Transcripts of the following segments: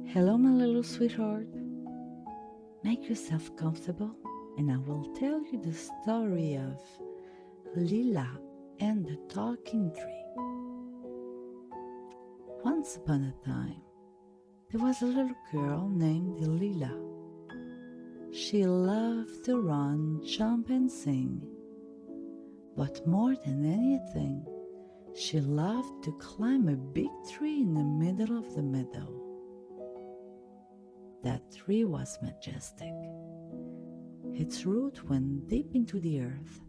Hello, my little sweetheart. Make yourself comfortable, and I will tell you the story of Lila and the talking tree. Once upon a time, there was a little girl named Lila. She loved to run, jump, and sing. But more than anything, she loved to climb a big tree in the middle of the meadow. That tree was majestic. Its root went deep into the earth,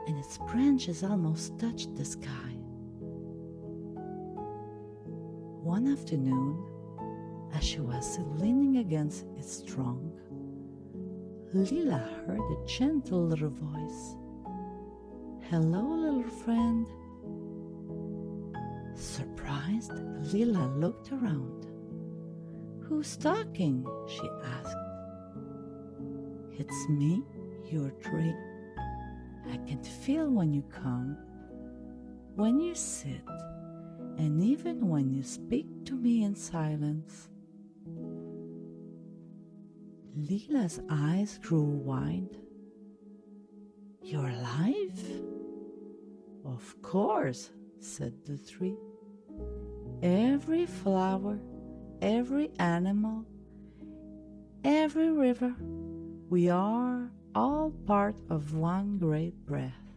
and its branches almost touched the sky. One afternoon, as she was leaning against its trunk, Lila heard a gentle little voice. "Hello, little friend." Surprised, Lila looked around. "Who's talking?" she asked. "It's me, your tree. I can feel when you come, when you sit, and even when you speak to me in silence." Lila's eyes grew wide. "You're alive?" "Of course," said the tree. "Every flower, every animal, every river, we are all part of one great breath."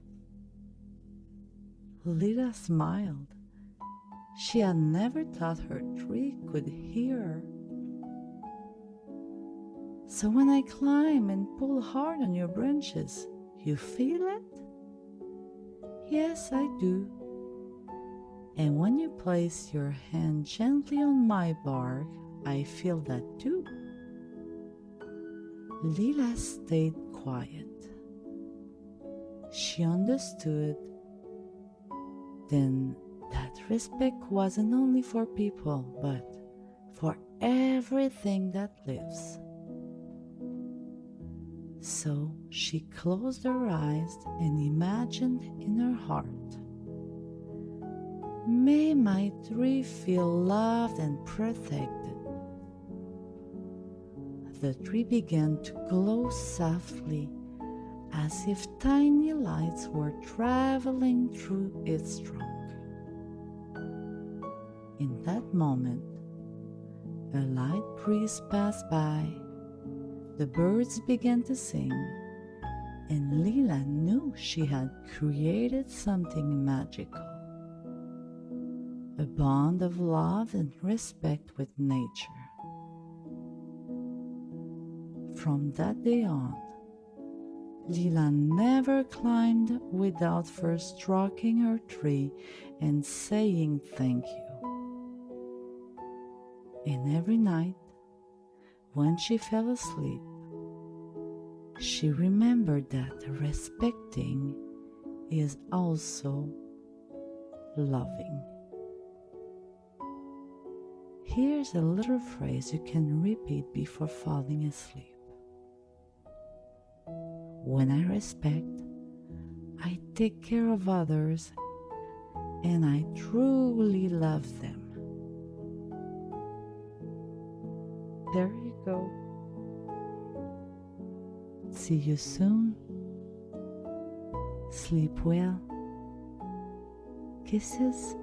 Lila smiled. She had never thought her tree could hear her. "So when I climb and pull hard on your branches, you feel it?" "Yes, I do. And when you place your hand gently on my bark, I feel that too." Lila stayed quiet. She understood then that respect wasn't only for people, but for everything that lives. So she closed her eyes and imagined in her heart, "May my tree feel loved and protected." The tree began to glow softly, as if tiny lights were traveling through its trunk. In that moment, a light breeze passed by, the birds began to sing, and Lila knew she had created something magical. A bond of love and respect with nature. From that day on, Lila never climbed without first stroking her tree and saying thank you. And every night, when she fell asleep, she remembered that respecting is also loving. Here's a little phrase you can repeat before falling asleep. When I respect, I take care of others, and I truly love them. There you go. See you soon. Sleep well. Kisses.